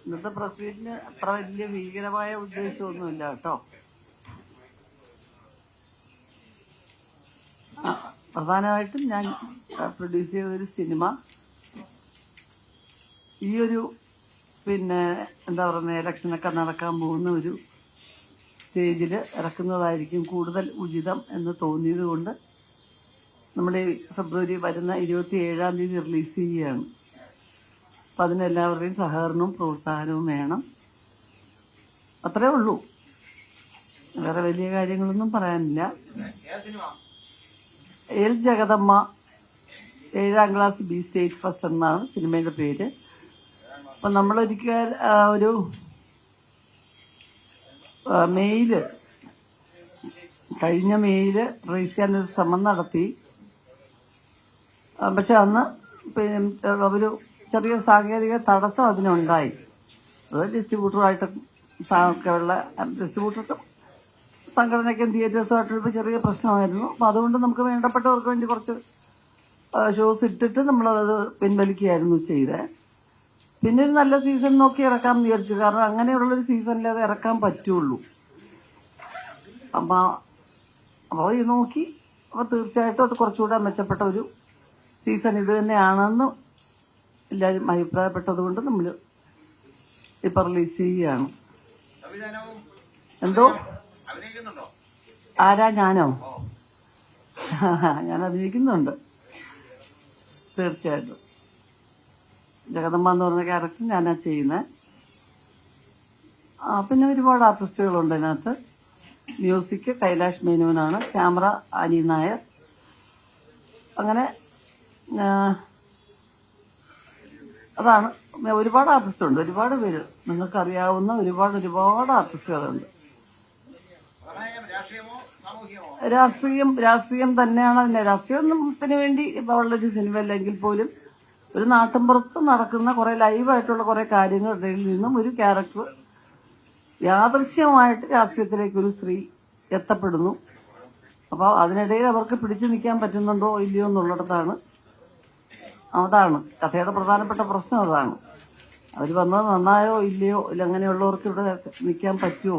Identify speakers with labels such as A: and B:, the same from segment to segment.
A: ഇന്നത്തെ പ്രസ് മീറ്റിന് അത്ര വലിയ ഭീകരമായ ഉദ്ദേശമൊന്നുമില്ല കേട്ടോ. പ്രധാനമായിട്ടും ഞാൻ പ്രൊഡ്യൂസ് ചെയ്തൊരു സിനിമ ഈ ഒരു എന്താ പറയുക ഇലക്ഷനൊക്കെ നടക്കാൻ പോകുന്ന ഒരു സ്റ്റേജിൽ ഇറക്കുന്നതായിരിക്കും കൂടുതൽ ഉചിതം എന്ന് തോന്നിയത് കൊണ്ട് നമ്മൾ ഫെബ്രുവരി വരുന്ന 27-ാം തീയതി റിലീസ് ചെയ്യുകയാണ്. അപ്പം അതിനെല്ലാവരുടെയും സഹകരണവും പ്രോത്സാഹനവും വേണം. അത്രേ ഉള്ളൂ, വേറെ വലിയ കാര്യങ്ങളൊന്നും പറയാനില്ല. L Jagadamma 7ാം class B state first എന്നാണ് സിനിമയുടെ പേര്. അപ്പം നമ്മളൊരിക്കൽ ഒരു കഴിഞ്ഞ മെയില് റിലീസ് ചെയ്യാനൊരു ശ്രമം നടത്തി. പക്ഷെ അന്ന് ഒരു ചെറിയ സാങ്കേതിക തടസ്സം അതിനുണ്ടായി. അത് ഡിസ്ട്രിബ്യൂട്ടറുമായിട്ടൊക്കെയുള്ള ഡിസ്ട്രിബ്യൂട്ടർക്കും സംഘടനയ്ക്കും തിയേറ്റേഴ്സുമായിട്ടൊരു ചെറിയ പ്രശ്നമായിരുന്നു. അപ്പം അതുകൊണ്ട് നമുക്ക് വേണ്ടപ്പെട്ടവർക്ക് വേണ്ടി കുറച്ച് ഷോസ് ഇട്ടിട്ട് നമ്മളത് പിൻവലിക്കുകയായിരുന്നു ചെയ്തത്. പിന്നെ ഒരു നല്ല സീസൺ നോക്കി ഇറക്കാമെന്ന് വിചാരിച്ചു. കാരണം അങ്ങനെയുള്ളൊരു സീസണിൽ അത് ഇറക്കാൻ പറ്റുള്ളൂ. അപ്പോൾ ഇത് നോക്കി അപ്പോൾ തീർച്ചയായിട്ടും അത് കുറച്ചുകൂടെ മെച്ചപ്പെട്ട ഒരു സീസൺ ഇത് തന്നെയാണെന്ന് എല്ലാവരും അഭിപ്രായപ്പെട്ടത് കൊണ്ട് നമ്മൾ ഇപ്പം റിലീസ് ചെയ്യുകയാണ്. എന്തോ ആരാ? ഞാനോ? ഞാൻ അഭിനയിക്കുന്നുണ്ട് തീർച്ചയായിട്ടും. ജഗദമ്മ എന്ന് പറഞ്ഞ ക്യാരക്ടർ ഞാനാ ചെയ്യുന്നത്. പിന്നെ ഒരുപാട് ആർട്ടിസ്റ്റുകളുണ്ട് അതിനകത്ത്. മ്യൂസിക് കൈലാഷ് മേനോനാണ്, ക്യാമറ അനി നായർ. അങ്ങനെ അതാണ്. ഒരുപാട് ആർട്ടിസ്റ്റുണ്ട്, ഒരുപാട് പേര് നിങ്ങൾക്കറിയാവുന്ന ഒരുപാട് ആർട്ടിസ്റ്റുകളുണ്ട്. രാഷ്ട്രീയം തന്നെയാണ് അതിന്റെ. രാഷ്ട്രീയത്തിന് വേണ്ടി ഉള്ളൊരു സിനിമ അല്ലെങ്കിൽ പോലും ഒരു നാട്ടിൻപുറത്ത് നടക്കുന്ന കുറെ ലൈവായിട്ടുള്ള കുറെ കാര്യങ്ങളുടെ നിന്നും ഒരു ക്യാരക്ടർ യാദൃശ്യമായിട്ട് രാഷ്ട്രീയത്തിലേക്ക് ഒരു സ്ത്രീ എത്തപ്പെടുന്നു. അപ്പോൾ അതിനിടയിൽ അവർക്ക് പിടിച്ചു നിൽക്കാൻ പറ്റുന്നുണ്ടോ ഇല്ലയോ എന്നുള്ളിടത്താണ്. അതാണ് കഥയുടെ പ്രധാനപ്പെട്ട പ്രശ്നം. അതാണ് അവർ വന്നത് നന്നായോ ഇല്ലയോ, ഇല്ല അങ്ങനെയുള്ളവർക്ക് ഇവിടെ നിൽക്കാൻ പറ്റുമോ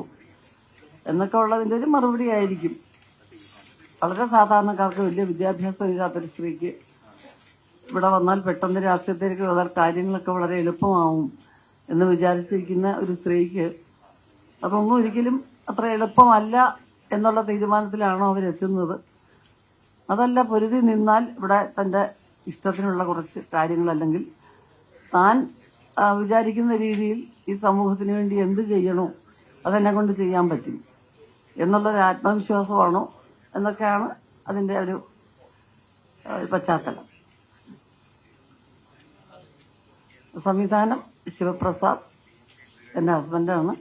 A: എന്നൊക്കെ ഉള്ളതിൻ്റെ ഒരു മറുപടി ആയിരിക്കും. വളരെ സാധാരണക്കാർക്ക്, വലിയ വിദ്യാഭ്യാസം ഇല്ലാത്തൊരു സ്ത്രീക്ക് ഇവിടെ വന്നാൽ പെട്ടെന്ന് രാഷ്ട്രീയത്തിലേക്ക് വന്നാൽ കാര്യങ്ങളൊക്കെ വളരെ എളുപ്പമാവും എന്ന് വിചാരിച്ചിരിക്കുന്ന ഒരു സ്ത്രീക്ക് അതൊന്നും ഒരിക്കലും അത്ര എളുപ്പമല്ല എന്നുള്ള തീരുമാനത്തിലാണോ അവരെത്തുന്നത്. അതല്ല, പൊരുതി നിന്നാൽ ഇവിടെ തൻ്റെ ഇഷ്ടത്തിനുള്ള കുറച്ച് കാര്യങ്ങൾ അല്ലെങ്കിൽ താൻ വിചാരിക്കുന്ന രീതിയിൽ ഈ സമൂഹത്തിന് വേണ്ടി എന്ത് ചെയ്യണോ അതെന്നെ കൊണ്ട് ചെയ്യാൻ പറ്റും എന്നുള്ളൊരു ആത്മവിശ്വാസമാണോ എന്നൊക്കെയാണ് അതിൻ്റെ ഒരു പശ്ചാത്തലം. സംവിധാനം ശിവപ്രസാദ് എൻ്റെ ഹസ്ബൻഡാണ്.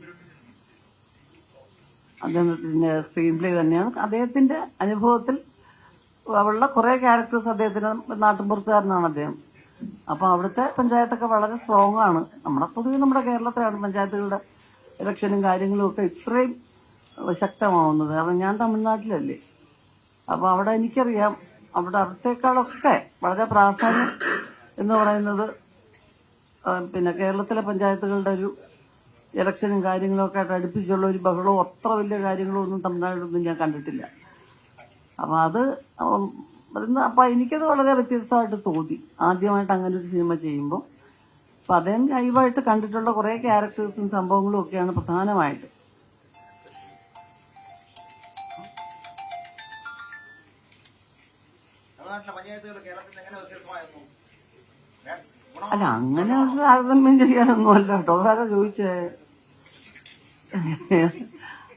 A: അദ്ദേഹത്തിന്റെ സ്ക്രീൻ പ്ലേ തന്നെയാണ്. അദ്ദേഹത്തിന്റെ അനുഭവത്തിൽ ഉള്ള കുറെ ക്യാരക്ടേഴ്സ് അദ്ദേഹത്തിന് നാട്ടിൻപുറത്തുകാരനാണ് അദ്ദേഹം. അപ്പൊ അവിടുത്തെ പഞ്ചായത്തൊക്കെ വളരെ സ്ട്രോങ് ആണ്. പൊതുവെ നമ്മുടെ കേരളത്തിലാണ് പഞ്ചായത്തുകളുടെ ഇലക്ഷനും കാര്യങ്ങളും ഒക്കെ ഇത്രയും ശക്തമാവുന്നത്. കാരണം ഞാൻ തമിഴ്നാട്ടിലല്ലേ. അപ്പൊ അവിടെ എനിക്കറിയാം അവിടത്തേക്കാളൊക്കെ വളരെ പ്രാധാന്യം എന്ന് പറയുന്നത് കേരളത്തിലെ പഞ്ചായത്തുകളുടെ ഒരു ഇലക്ഷനും കാര്യങ്ങളും ഒക്കെ ആയിട്ട് അടുപ്പിച്ചുള്ള ഒരു ബഹളവും അത്ര വലിയ കാര്യങ്ങളോ ഒന്നും തമിഴ്നാട്ടിലൊന്നും ഞാൻ കണ്ടിട്ടില്ല. അപ്പൊ എനിക്കത് വളരെ വ്യത്യസ്തമായിട്ട് തോന്നി ആദ്യമായിട്ട് അങ്ങനെ ഒരു സിനിമ ചെയ്യുമ്പോൾ. അപ്പൊ അദ്ദേഹം ലൈവായിട്ട് കണ്ടിട്ടുള്ള കുറെ ക്യാരക്ടേഴ്സും സംഭവങ്ങളും ഒക്കെയാണ് പ്രധാനമായിട്ട്. അല്ല, അങ്ങനെ താരതമ്യം ചെയ്യാനൊന്നും അല്ല കേട്ടോ. അതാരാ ചോദിച്ചേ?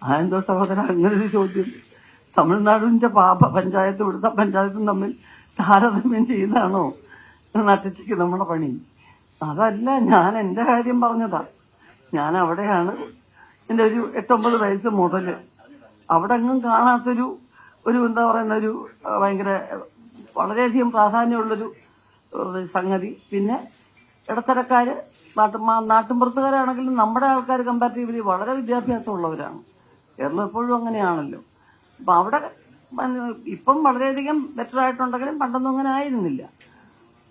A: അതെന്തോ സഹോദരൻ അങ്ങനൊരു ചോദ്യം? തമിഴ്നാടിന്റെ പഞ്ചായത്തും ഇവിടുത്തെ പഞ്ചായത്തും തമ്മിൽ താരതമ്യം ചെയ്യുന്നതാണോ നട്ടിച്ചിക്ക് നമ്മുടെ പണി? അതല്ല, ഞാൻ എന്റെ കാര്യം പറഞ്ഞതാ. ഞാൻ അവിടെയാണ് എന്റെ ഒരു 8-9 വയസ്സ് മുതല് അവിടെ എങ്ങും കാണാത്തൊരു എന്താ പറയുന്ന ഒരു വളരെയധികം പ്രാധാന്യമുള്ളൊരു സംഗതി. പിന്നെ ഇടത്തരക്കാര് നാട്ടിൻപുറത്തുകാരാണെങ്കിലും നമ്മുടെ ആൾക്കാർ കമ്പാരിറ്റീവ്ലി വളരെ വിദ്യാഭ്യാസമുള്ളവരാണ്. കേരളം എപ്പോഴും അങ്ങനെയാണല്ലോ. അപ്പൊ അവിടെ ഇപ്പം വളരെയധികം ബെറ്റർ ആയിട്ടുണ്ടെങ്കിലും പണ്ടൊന്നും അങ്ങനെ ആയിരുന്നില്ല.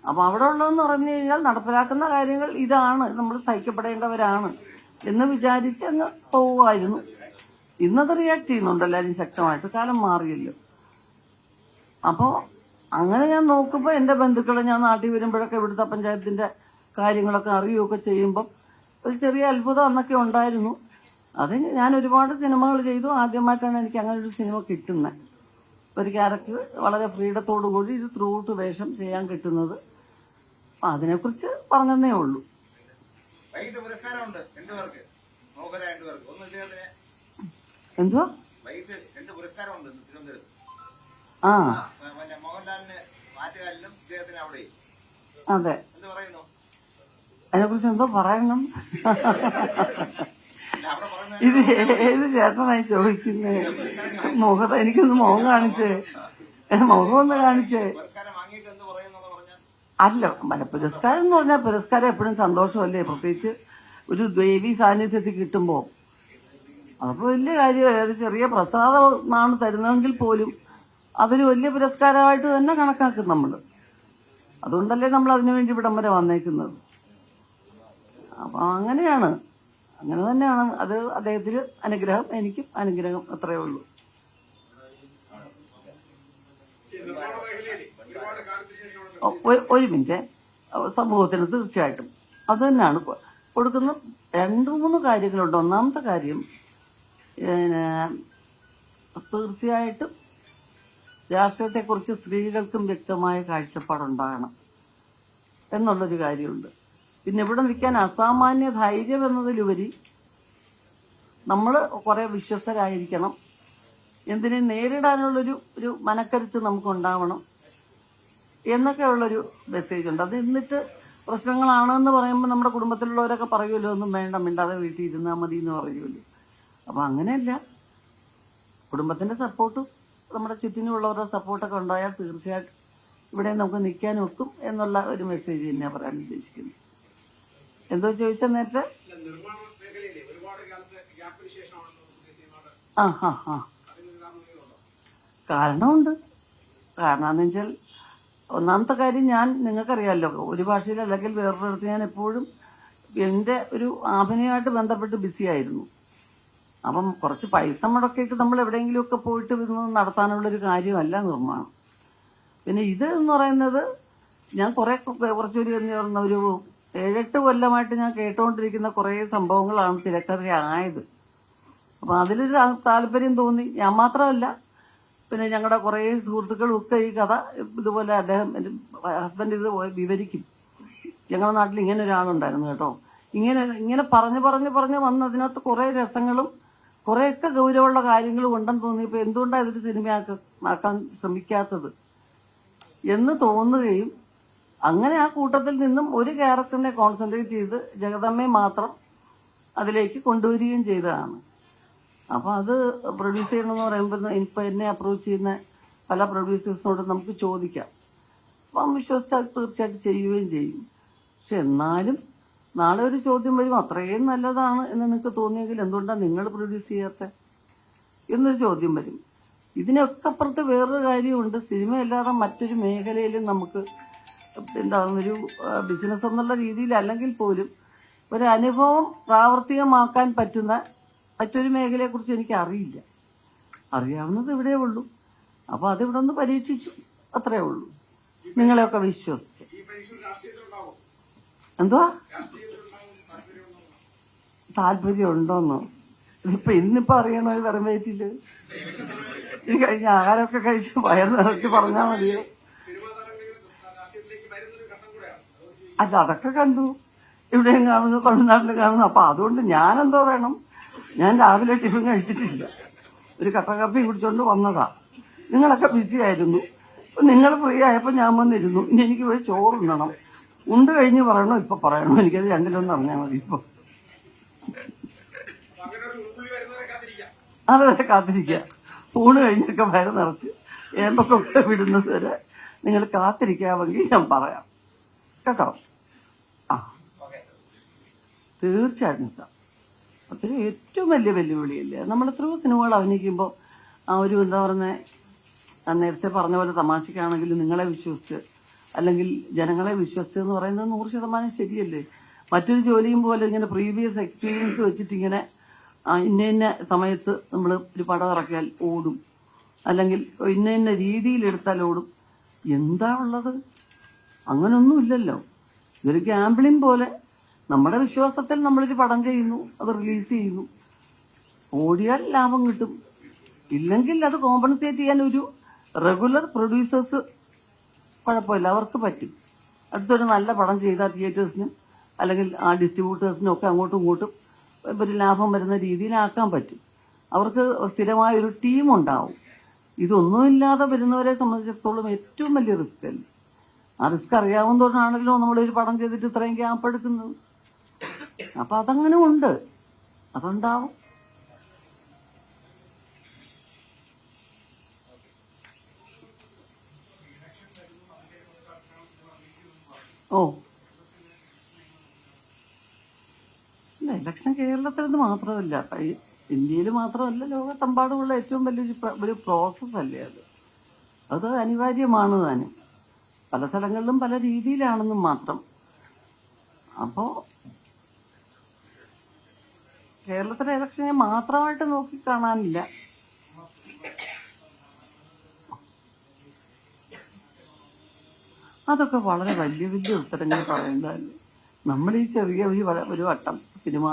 A: അപ്പൊ അവിടെ ഉള്ളതെന്ന് പറഞ്ഞു കഴിഞ്ഞാൽ നടപ്പിലാക്കുന്ന കാര്യങ്ങൾ ഇതാണ്, നമ്മൾ സഹിക്കപ്പെടേണ്ടവരാണ് എന്ന് വിചാരിച്ച് അങ്ങ് പോവുമായിരുന്നു. ഇന്നത് റിയാക്ട് ചെയ്യുന്നുണ്ട് എല്ലാവരും ശക്തമായിട്ട്, കാലം മാറിയല്ലോ. അപ്പോ അങ്ങനെ ഞാൻ നോക്കുമ്പോൾ എന്റെ ബന്ധുക്കളെ ഞാൻ നാട്ടിൽ വരുമ്പോഴൊക്കെ ഇവിടുത്തെ പഞ്ചായത്തിന്റെ കാര്യങ്ങളൊക്കെ അറിയുകയൊക്കെ ചെയ്യുമ്പം ഒരു ചെറിയ അത്ഭുതം അന്നൊക്കെ ഉണ്ടായിരുന്നു. അത് ഞാൻ ഒരുപാട് സിനിമകൾ ചെയ്തു. ആദ്യമായിട്ടാണ് എനിക്ക് അങ്ങനെ ഒരു സിനിമ കിട്ടുന്നത്. ഒരു ക്യാരക്ടർ വളരെ ഫ്രീഡത്തോടു കൂടി ഇത് ത്രൂ ഔട്ട് വേഷം ചെയ്യാൻ കിട്ടുന്നത്. അതിനെക്കുറിച്ച് പറഞ്ഞതേ ഉള്ളൂ. എന്തുവാ? ആ അതെ, അതിനെക്കുറിച്ച് എന്തോ പറയണം. ഇത് ഏത് ചേട്ടനായി ചോദിക്കുന്നേ? മുഖത്ത് എനിക്കൊന്ന് മുഖം കാണിച്ചേ, മുഖം ഒന്ന് കാണിച്ചേ. അല്ല, പുരസ്കാരം എന്ന് പറഞ്ഞാൽ പുരസ്കാരം എപ്പോഴും സന്തോഷമല്ലേ, പ്രത്യേകിച്ച് ഒരു ദേവി സാന്നിധ്യത്തിൽ കിട്ടുമ്പോ. അപ്പൊ വലിയ കാര്യം, ഒരു ചെറിയ പ്രസാദമാണ് തരുന്നതെങ്കിൽ പോലും അതൊരു വലിയ പുരസ്കാരമായിട്ട് തന്നെ കണക്കാക്കും നമ്മൾ. അതുകൊണ്ടല്ലേ നമ്മൾ അതിനുവേണ്ടി ഇവിടം വരെ വന്നേക്കുന്നത്. അപ്പൊ അങ്ങനെയാണ്, അങ്ങനെ തന്നെയാണ്. അത് അദ്ദേഹത്തിന് അനുഗ്രഹം, എനിക്കും അനുഗ്രഹം, അത്രയേ ഉള്ളൂ. ഒരു മിനിറ്റ്, സമൂഹത്തിന് തീർച്ചയായിട്ടും അത് തന്നെയാണ് കൊടുക്കുന്ന 2-3 കാര്യങ്ങളുണ്ട്. ഒന്നാമത്തെ കാര്യം, തീർച്ചയായിട്ടും രാഷ്ട്രീയത്തെക്കുറിച്ച് സ്ത്രീകൾക്കും വ്യക്തമായ കാഴ്ചപ്പാടുണ്ടാകണം എന്നുള്ളൊരു കാര്യമുണ്ട്. പിന്നെ ഇവിടെ നിൽക്കാൻ അസാമാന്യ ധൈര്യം എന്നതിലുപരി നമ്മൾ കുറെ വിശ്വസ്തരായിരിക്കണം. എന്തിനെ നേരിടാനുള്ളൊരു മനക്കരുത്ത് നമുക്കുണ്ടാവണം എന്നൊക്കെയുള്ളൊരു മെസ്സേജ് ഉണ്ട്. അത് എന്നിട്ട് പ്രശ്നങ്ങളാണെന്ന് പറയുമ്പോൾ നമ്മുടെ കുടുംബത്തിലുള്ളവരൊക്കെ പറയുമല്ലോ, ഒന്നും വേണ്ട, മിണ്ടാതെ വീട്ടിൽ ഇരുന്നാൽ മതി എന്ന് പറയുമല്ലോ. അപ്പൊ അങ്ങനെയല്ല, കുടുംബത്തിന്റെ സപ്പോർട്ടും നമ്മുടെ ചുറ്റിനുമുള്ളവരുടെ സപ്പോർട്ടൊക്കെ ഉണ്ടായാൽ തീർച്ചയായിട്ടും ഇവിടെ നമുക്ക് നിൽക്കാൻ ഒക്കും എന്നുള്ള ഒരു മെസ്സേജ് തന്നെയാണ് പറയാൻ ഉദ്ദേശിക്കുന്നത്. എന്തോ ചോദിച്ച നേരത്തെ? കാരണമുണ്ട്. കാരണം എന്ന് വെച്ചാൽ, ഒന്നാമത്തെ കാര്യം, ഞാൻ നിങ്ങൾക്കറിയാമല്ലോ, ഒരു ഭാഷയിൽ അല്ലെങ്കിൽ വേറൊരിടത്ത് ഞാൻ എപ്പോഴും എന്റെ ഒരു അഭിനയമായിട്ട് ബന്ധപ്പെട്ട് ബിസി ആയിരുന്നു. അപ്പം കുറച്ച് പൈസ മുടക്കിയിട്ട് നമ്മൾ എവിടെയെങ്കിലുമൊക്കെ പോയിട്ട് നടത്താനുള്ളൊരു കാര്യമല്ല നിർമ്മാണം. പിന്നെ ഇത് എന്ന് പറയുന്നത് ഞാൻ കുറച്ചൊരു 7-8 കൊല്ലമായിട്ട് ഞാൻ കേട്ടുകൊണ്ടിരിക്കുന്ന കുറേ സംഭവങ്ങളാണ് തിരക്കഥയായത്. അപ്പൊ അതിലൊരു താല്പര്യം തോന്നി. ഞാൻ മാത്രമല്ല, പിന്നെ ഞങ്ങളുടെ കുറേ സുഹൃത്തുക്കളും ഒക്കെ ഈ കഥ ഇതുപോലെ അദ്ദേഹം ഹസ്ബൻഡ് ഇത് വിവരിക്കും. ഞങ്ങളുടെ നാട്ടിൽ ഇങ്ങനെ ഒരാളുണ്ടായിരുന്നു കേട്ടോ, ഇങ്ങനെ പറഞ്ഞ് വന്ന് അതിനകത്ത് കുറേ രസങ്ങളും കുറെയൊക്കെ ഗൗരവമുള്ള കാര്യങ്ങളും ഉണ്ടെന്ന് തോന്നിയപ്പോ എന്തുകൊണ്ടാണ് ഇതൊരു സിനിമയാക്കാൻ ശ്രമിക്കാത്തത് എന്ന് തോന്നുകയും, അങ്ങനെ ആ കൂട്ടത്തിൽ നിന്നും ഒരു ക്യാരക്ടറിനെ കോൺസെൻട്രേറ്റ് ചെയ്ത് ജഗദമ്മയെ മാത്രം അതിലേക്ക് കൊണ്ടുവരികയും ചെയ്തതാണ്. അപ്പൊ അത് പ്രൊഡ്യൂസ് ചെയ്യണമെന്ന് പറയുമ്പോൾ ഇപ്പൊ എന്നെ അപ്രോച്ച് ചെയ്യുന്ന പല പ്രൊഡ്യൂസേഴ്സിനോട് നമുക്ക് ചോദിക്കാം. അപ്പം വിശ്വസിച്ചാൽ തീർച്ചയായിട്ടും ചെയ്യുകയും ചെയ്യും. പക്ഷെ എന്നാലും നാളെ ഒരു ചോദ്യം വരും, അത്രയും നല്ലതാണ് എന്ന് നിങ്ങൾക്ക് തോന്നിയെങ്കിൽ എന്തുകൊണ്ടാണ് നിങ്ങൾ പ്രൊഡ്യൂസ് ചെയ്യാത്ത എന്നൊരു ചോദ്യം വരും. ഇതിനൊക്കെ അപ്പുറത്ത് വേറൊരു കാര്യമുണ്ട്. സിനിമയല്ലാതെ മറ്റൊരു മേഖലയിലും നമുക്ക് ഒരു ബിസിനസ് എന്നുള്ള രീതിയിൽ അല്ലെങ്കിൽ പോലും ഒരു അനുഭവം പ്രാവർത്തികമാക്കാൻ പറ്റുന്ന മറ്റൊരു മേഖലയെക്കുറിച്ച് എനിക്ക് അറിയില്ല. അറിയാവുന്നത് ഇവിടെ ഉള്ളൂ. അപ്പൊ അതിവിടെ ഒന്ന് പരീക്ഷിച്ചു, അത്രേ ഉള്ളൂ. നിങ്ങളെയൊക്കെ വിശ്വസിച്ച്. എന്തുവാ താല്പര്യം ഉണ്ടോന്നോ? ഇന്നിപ്പോ അറിയണോ? ഇത് പറയാൻ പറ്റില്ല. ഇത് കഴിഞ്ഞ ആഹാരമൊക്കെ കഴിച്ച് വയറ് നിറച്ച് പറഞ്ഞാൽ മതിയോ? അല്ല, അതൊക്കെ കണ്ടു, ഇവിടെയും കാണുന്നു, തമിഴ്നാട്ടിൽ കാണുന്നു. അപ്പൊ അതുകൊണ്ട് ഞാനെന്തോ വേണം? ഞാൻ രാവിലെ ടിഫിൻ കഴിച്ചിട്ടില്ല, ഒരു കട്ട കാപ്പി കുടിച്ചോണ്ട് വന്നതാ. നിങ്ങളൊക്കെ ബിസി ആയിരുന്നു. നിങ്ങൾ ഫ്രീ ആയപ്പോ ഞാൻ വന്നിരുന്നു. ഇനി എനിക്ക് പോയി ചോറുണ്ണണം. ഉണ്ട് കഴിഞ്ഞ് പറയണോ ഇപ്പൊ പറയണോ? എനിക്കത് രണ്ടിലൊന്നും അറിഞ്ഞാൽ മതി. ഇപ്പൊ അതുവരെ കാത്തിരിക്കുക. ഊണ് കഴിഞ്ഞൊക്കെ വയറ് നിറച്ച് ഏമ്പൊക്കെ വിടുന്നത് വരെ നിങ്ങൾ കാത്തിരിക്കാമെങ്കിൽ ഞാൻ പറയാം കേട്ടോ. ആ, തീർച്ചയായിട്ടും സാർ, അതൊരു ഏറ്റവും വലിയ വെല്ലുവിളിയല്ലേ. നമ്മൾ എത്രയോ സിനിമകൾ അഭിനയിക്കുമ്പോൾ ആ ഒരു എന്താ പറയുന്നത്, നേരത്തെ പറഞ്ഞ പോലെ തമാശക്കാണെങ്കിലും നിങ്ങളെ വിശ്വസിച്ച് അല്ലെങ്കിൽ ജനങ്ങളെ വിശ്വസിച്ചെന്ന് പറയുന്നത് 100% ശരിയല്ലേ? മറ്റൊരു ജോലിയും പോലെ ഇങ്ങനെ പ്രീവിയസ് എക്സ്പീരിയൻസ് വെച്ചിട്ട് ഇങ്ങനെ ഇന്ന ഇന്ന സമയത്ത് നമ്മൾ ഒരു പടം ഇറക്കിയാൽ ഓടും, അല്ലെങ്കിൽ ഇന്ന ഇന്ന രീതിയിൽ എടുത്താൽ ഓടും. എന്താ ഉള്ളത്? അങ്ങനൊന്നുമില്ലല്ലോ. ഇതൊരു ഗാംബ്ലിംഗ് പോലെ നമ്മുടെ വിശ്വാസത്തിൽ നമ്മളൊരു പടം ചെയ്യുന്നു, അത് റിലീസ് ചെയ്യുന്നു. ഓടിയാൽ ലാഭം കിട്ടും, ഇല്ലെങ്കിൽ അത് കോമ്പൻസേറ്റ് ചെയ്യാൻ ഒരു റെഗുലർ പ്രൊഡ്യൂസേഴ്സ് കുഴപ്പമില്ല, അവർക്ക് പറ്റും. അടുത്തൊരു നല്ല പടം ചെയ്ത തിയേറ്റേഴ്സിനും അല്ലെങ്കിൽ ആ ഡിസ്ട്രിബ്യൂട്ടേഴ്സിനും ഒക്കെ അങ്ങോട്ടും ഇങ്ങോട്ടും ഒരു ലാഭം വരുന്ന രീതിയിലാക്കാൻ പറ്റും. അവർക്ക് സ്ഥിരമായൊരു ടീം ഉണ്ടാവും. ഇതൊന്നുമില്ലാതെ വരുന്നവരെ സംബന്ധിച്ചിടത്തോളം ഏറ്റവും വലിയ റിസ്ക് അല്ലേ? ആ റിസ്ക് അറിയാവുന്നതുകൊണ്ടാണല്ലോ നമ്മളൊരു പടം ചെയ്തിട്ട് ഇത്രയും ക്യാമ്പ് എടുക്കുന്നത്. അപ്പൊ അതങ്ങനെ ഉണ്ട്, അതുണ്ടാവും. ഓ ഇല്ല, ഇലക്ഷൻ കേരളത്തിൽ നിന്ന് മാത്രമല്ല, ഇന്ത്യയിൽ മാത്രമല്ല, ലോകത്തെമ്പാടുമുള്ള ഏറ്റവും വലിയൊരു പ്രോസസ് അല്ലേ അത്. അത് അനിവാര്യമാണ് താനും. പല സ്ഥലങ്ങളിലും പല രീതിയിലാണെന്നും മാത്രം. അപ്പോ കേരളത്തിലെ ഇലക്ഷനെ മാത്രമായിട്ട് നോക്കി കാണാനില്ല. അതൊക്കെ വളരെ വലിയ വലിയ ഉത്തരങ്ങൾ പറയേണ്ടതല്ലേ. നമ്മൾ ഈ ചെറിയ ഒരു വട്ടം സിനിമ,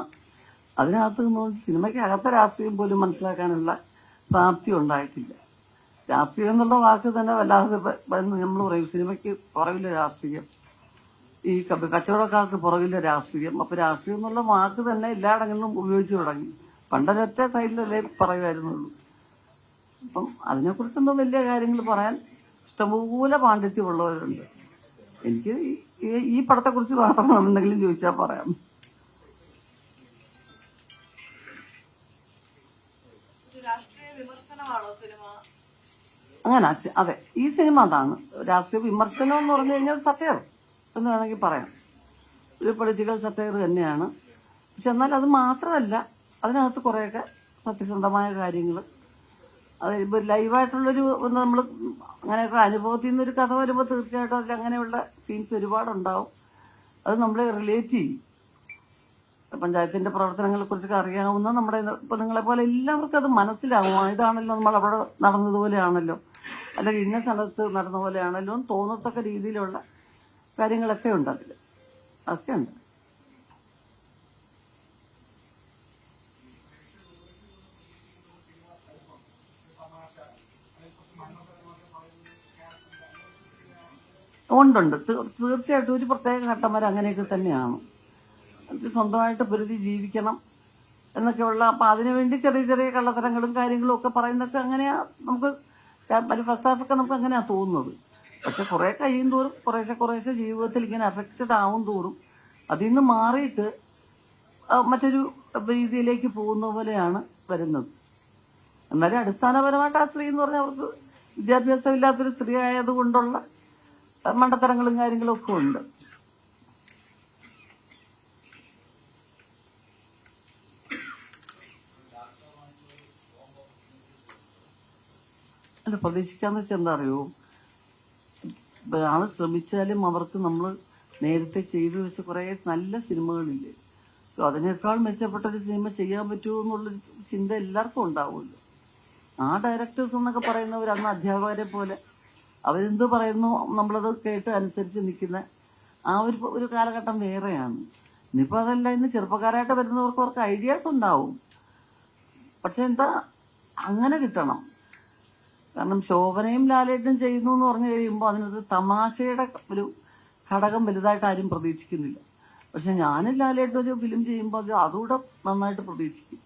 A: അതിനകത്ത് നിന്നുകൊണ്ട് സിനിമയ്ക്ക് അകത്ത രാഷ്ട്രീയം പോലും മനസ്സിലാക്കാനുള്ള പ്രാപ്തി ഉണ്ടായിട്ടില്ല. രാഷ്ട്രീയം എന്നുള്ള വാക്ക് തന്നെ വല്ലാതെ നമ്മൾ പറയും, സിനിമയ്ക്ക് പുറകിലെ രാഷ്ട്രീയം, ഈ കച്ചവടക്കാർക്ക് പുറകിലെ രാഷ്ട്രീയം. അപ്പൊ രാഷ്ട്രീയം എന്നുള്ള വാക്ക് തന്നെ എല്ലായിടങ്ങളിലും ഉപയോഗിച്ചു തുടങ്ങി. പണ്ടൊരൊറ്റ സൈഡിലല്ലേ പറയുമായിരുന്നുള്ളൂ. അപ്പം അതിനെക്കുറിച്ചൊന്നും വലിയ കാര്യങ്ങൾ പറയാൻ ഇഷ്ടംപോലെ പാണ്ഡിത്യമുള്ളവരുണ്ട്. എനിക്ക് ഈ പടത്തെക്കുറിച്ച് മാത്രം എന്തെങ്കിലും ചോദിച്ചാൽ പറയാം. അങ്ങനെ അതെ, ഈ സിനിമ അതാണ് രാഷ്ട്രീയ വിമർശനം എന്ന് പറഞ്ഞു കഴിഞ്ഞാൽ സത്യർ എന്ന് വേണമെങ്കിൽ പറയാം. ഒരു പൊളിറ്റിക്കൽ സറ്റയർ തന്നെയാണ്. പക്ഷെ എന്നാൽ അത് മാത്രമല്ല, അതിനകത്ത് കുറേയൊക്കെ സത്യസന്ധമായ കാര്യങ്ങൾ, അത് ഇപ്പോൾ ലൈവായിട്ടുള്ളൊരു നമ്മൾ അങ്ങനെയൊക്കെ അനുഭവത്തിൽ നിന്നൊരു കഥ വരുമ്പോൾ തീർച്ചയായിട്ടും അതിൽ അങ്ങനെയുള്ള സീൻസ് ഒരുപാടുണ്ടാവും. അത് നമ്മളെ റിലേറ്റ് ചെയ്യും. പഞ്ചായത്തിന്റെ പ്രവർത്തനങ്ങളെ കുറിച്ചൊക്കെ അറിയാവുന്ന നമ്മുടെ ഇപ്പൊ നിങ്ങളെ പോലെ എല്ലാവർക്കും അത് മനസ്സിലാവും. ഇതാണല്ലോ നമ്മൾ അവിടെ നടന്നതുപോലെയാണല്ലോ, അല്ലെങ്കിൽ ഇന്ന സ്ഥലത്ത് നടന്ന പോലെയാണല്ലോ എന്ന് തോന്നത്തക്ക രീതിയിലുള്ള കാര്യങ്ങളൊക്കെ ഉണ്ട് അതിൽ. അതൊക്കെ ഉണ്ട്. ഉണ്ടുണ്ട്, തീർച്ചയായിട്ടും ഒരു പ്രത്യേക ഘട്ടം വരെ അങ്ങനെയൊക്കെ തന്നെയാണ്. സ്വന്തമായിട്ട് പൊരുതി ജീവിക്കണം എന്നൊക്കെയുള്ള, അപ്പൊ അതിനുവേണ്ടി ചെറിയ ചെറിയ കള്ളത്തരങ്ങളും കാര്യങ്ങളും ഒക്കെ പറയുന്നതൊക്കെ അങ്ങനെയാ. നമുക്ക് ഫസ്റ്റ് ഹാഫൊക്കെ നമുക്ക് അങ്ങനെയാ തോന്നുന്നത്. പക്ഷെ കുറെ കഴിയും തോറും കുറേശ്ശെ ജീവിതത്തിൽ ഇങ്ങനെ അഫക്റ്റഡ് ആവും തോറും അതിൽ നിന്ന് മാറിയിട്ട് മറ്റൊരു രീതിയിലേക്ക് പോകുന്ന പോലെയാണ് വരുന്നത്. എന്നാലും അടിസ്ഥാനപരമായിട്ട് ആ സ്ത്രീ എന്ന് പറഞ്ഞാൽ അവർക്ക് വിദ്യാഭ്യാസം ഇല്ലാത്തൊരു സ്ത്രീ ആയതുകൊണ്ടുള്ള മണ്ടത്തരങ്ങളും കാര്യങ്ങളും ഒക്കെ ഉണ്ട്. അല്ല, പ്രതീക്ഷിക്കാന്ന് വെച്ചാൽ എന്താ അറിയോ, ആള് ശ്രമിച്ചാലും അവർക്ക് നമ്മൾ നേരത്തെ ചെയ്തു വെച്ച കുറെ നല്ല സിനിമകളില്ലേ, അതിനേക്കാൾ മെച്ചപ്പെട്ടൊരു സിനിമ ചെയ്യാൻ പറ്റുമോ എന്നുള്ളൊരു ചിന്ത എല്ലാവർക്കും ഉണ്ടാവുമല്ലോ. ആ ഡയറക്ടേഴ്സ് എന്നൊക്കെ പറയുന്നവർ അന്ന് അധ്യാപകരെ പോലെ അവരെന്ത് പറയുന്നു നമ്മളത് കേട്ട് അനുസരിച്ച് നിൽക്കുന്ന ആ ഒരു കാലഘട്ടം വേറെയാണ്. ഇനിയിപ്പോൾ അതല്ല, ഇന്ന് ചെറുപ്പക്കാരായിട്ട് വരുന്നവർക്ക് അവർക്ക് ഐഡിയാസ് ഉണ്ടാവും. പക്ഷെ എന്താ, അങ്ങനെ കിട്ടണം. കാരണം ശോഭനയും ലാലേട്ടും ചെയ്യുന്നു എന്ന് പറഞ്ഞു കഴിയുമ്പോൾ അതിനൊരു തമാശയുടെ ഒരു ഘടകം വലുതായിട്ട് ആരും പ്രതീക്ഷിക്കുന്നില്ല. പക്ഷെ ഞാനും ലാലേട്ടും ഒരു ഫിലിം ചെയ്യുമ്പോൾ അത് അതുകൂടെ നന്നായിട്ട് പ്രതീക്ഷിക്കും.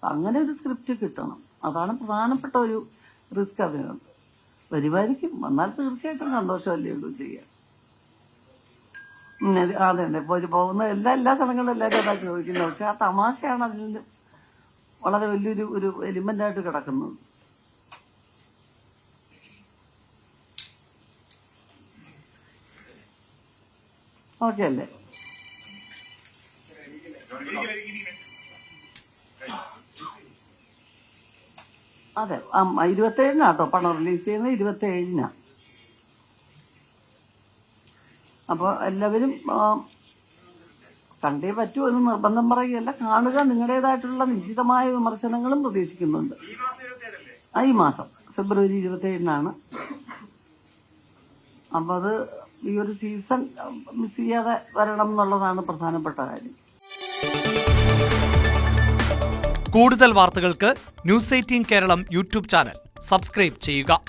A: അങ്ങനെ ഒരു സ്ക്രിപ്റ്റ് കിട്ടണം, അതാണ് പ്രധാനപ്പെട്ട ഒരു റിസ്ക് അതിനുണ്ട്. വരുമായിരിക്കും, വന്നാൽ തീർച്ചയായിട്ടും സന്തോഷമല്ലേ ഉള്ളൂ ചെയ്യാൻ. അതെ അതെ, പോകുന്ന എല്ലാ സ്ഥലങ്ങളിലും എല്ലാവരും അതാ ചോദിക്കുന്നത്. പക്ഷെ ആ തമാശയാണ് അതിൽ വളരെ വലിയൊരു എലിമെന്റ് ആയിട്ട് കിടക്കുന്നത്. ഓക്കെ അല്ലേ? അതെ, 27-നാട്ടോ പണം റിലീസ് ചെയ്യുന്നത്, 27-നാ. അപ്പോൾ എല്ലാവരും കണ്ടേ പറ്റൂ എന്ന് നിർബന്ധം പറയുകയല്ല, കാണുക. നിങ്ങളുടേതായിട്ടുള്ള നിശ്ചിതമായ വിമർശനങ്ങളും പ്രതീക്ഷിക്കുന്നുണ്ട്. ഈ മാസം ഫെബ്രുവരി 27-നാണ്. അപ്പോൾ അത് ഈ ഒരു സീസൺ മിസ് ചെയ്യാതെ വരണം എന്നുള്ളതാണ് പ്രധാനപ്പെട്ട കാര്യം.
B: കൂടുതൽ വാർത്തകൾക്ക് News 18 Keralam YouTube channel subscribe ചെയ്യുക.